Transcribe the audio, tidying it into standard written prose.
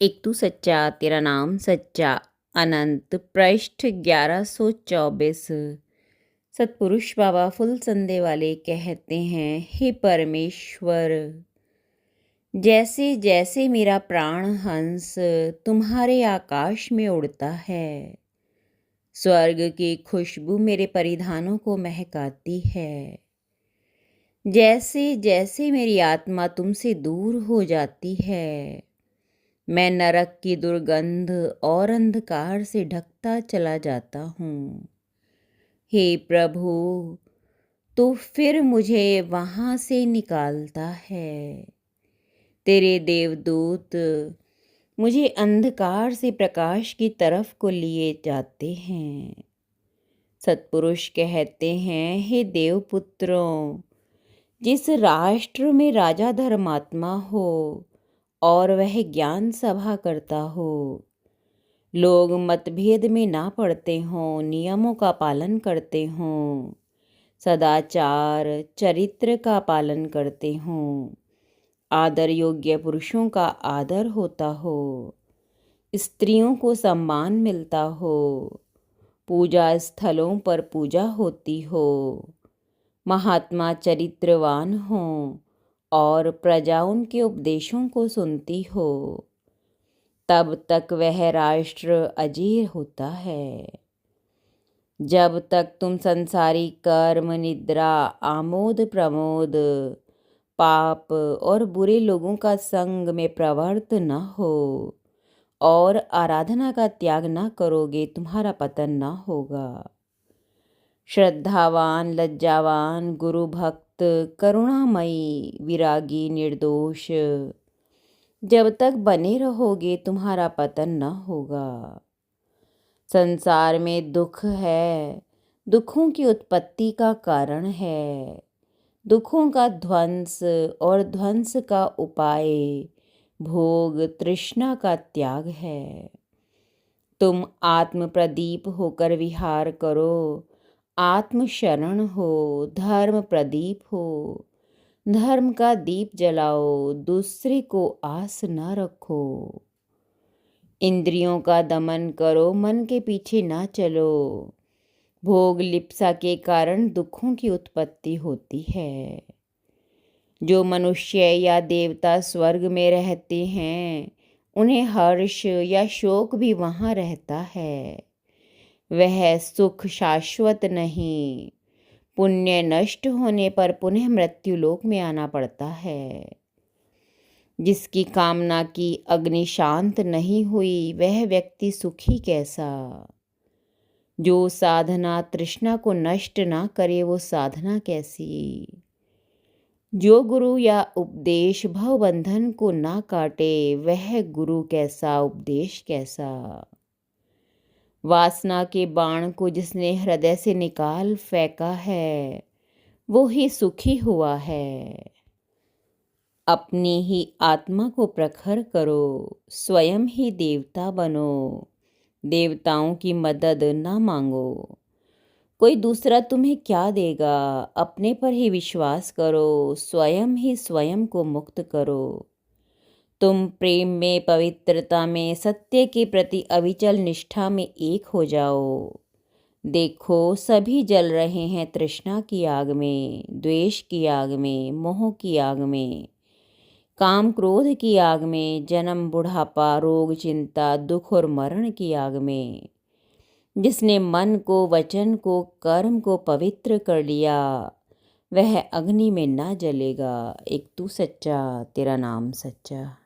एक तू सच्चा तेरा नाम सच्चा। अनंत पृष्ठ 1124। सतपुरुष बाबा फुल संदे वाले कहते हैं, हे परमेश्वर, जैसे जैसे मेरा प्राण हंस तुम्हारे आकाश में उड़ता है, स्वर्ग की खुशबू मेरे परिधानों को महकाती है। जैसे जैसे मेरी आत्मा तुमसे दूर हो जाती है, मैं नरक की दुर्गंध और अंधकार से ढकता चला जाता हूँ। हे प्रभु, तो फिर मुझे वहाँ से निकालता है। तेरे देवदूत मुझे अंधकार से प्रकाश की तरफ को लिए जाते हैं। सतपुरुष कहते हैं, हे देवपुत्रों, जिस राष्ट्र में राजा धर्मात्मा हो और वह ज्ञान सभा करता हो, लोग मतभेद में ना पड़ते हों, नियमों का पालन करते हों, सदाचार चरित्र का पालन करते हों, आदर योग्य पुरुषों का आदर होता हो, स्त्रियों को सम्मान मिलता हो, पूजा स्थलों पर पूजा होती हो, महात्मा चरित्रवान हों और प्रजा उनके उपदेशों को सुनती हो, तब तक वह राष्ट्र अजीर होता है। जब तक तुम संसारी कर्म, निद्रा, आमोद प्रमोद, पाप और बुरे लोगों का संग में प्रवृत्त न हो और आराधना का त्याग न करोगे, तुम्हारा पतन न होगा। श्रद्धावान, लज्जावान, गुरु भक्त, करुणामयी, विरागी, निर्दोष जब तक बने रहोगे, तुम्हारा पतन न होगा। संसार में दुख है, दुखों की उत्पत्ति का कारण है, दुखों का ध्वंस और ध्वंस का उपाय भोग तृष्णा का त्याग है। तुम आत्म प्रदीप होकर विहार करो, आत्म शरण हो, धर्म प्रदीप हो, धर्म का दीप जलाओ, दूसरे को आस न रखो। इंद्रियों का दमन करो, मन के पीछे ना चलो। भोग लिप्सा के कारण दुखों की उत्पत्ति होती है। जो मनुष्य या देवता स्वर्ग में रहते हैं, उन्हें हर्ष या शोक भी वहाँ रहता है। वह सुख शाश्वत नहीं, पुण्य नष्ट होने पर पुनः मृत्युलोक में आना पड़ता है। जिसकी कामना की अग्नि शांत नहीं हुई, वह व्यक्ति सुखी कैसा। जो साधना तृष्णा को नष्ट ना करे, वो साधना कैसी। जो गुरु या उपदेश भवबंधन को ना काटे, वह गुरु कैसा, उपदेश कैसा। वासना के बाण को जिसने हृदय से निकाल फेंका है, वो ही सुखी हुआ है। अपनी ही आत्मा को प्रखर करो, स्वयं ही देवता बनो। देवताओं की मदद ना मांगो, कोई दूसरा तुम्हें क्या देगा। अपने पर ही विश्वास करो, स्वयं ही स्वयं को मुक्त करो। तुम प्रेम में, पवित्रता में, सत्य के प्रति अविचल निष्ठा में एक हो जाओ। देखो, सभी जल रहे हैं तृष्णा की आग में, द्वेष की आग में, मोह की आग में, काम क्रोध की आग में, जन्म बुढ़ापा, रोग, चिंता, दुख और मरण की आग में। जिसने मन को, वचन को, कर्म को पवित्र कर लिया, वह अग्नि में ना जलेगा। एक तू सच्चा तेरा नाम सच्चा।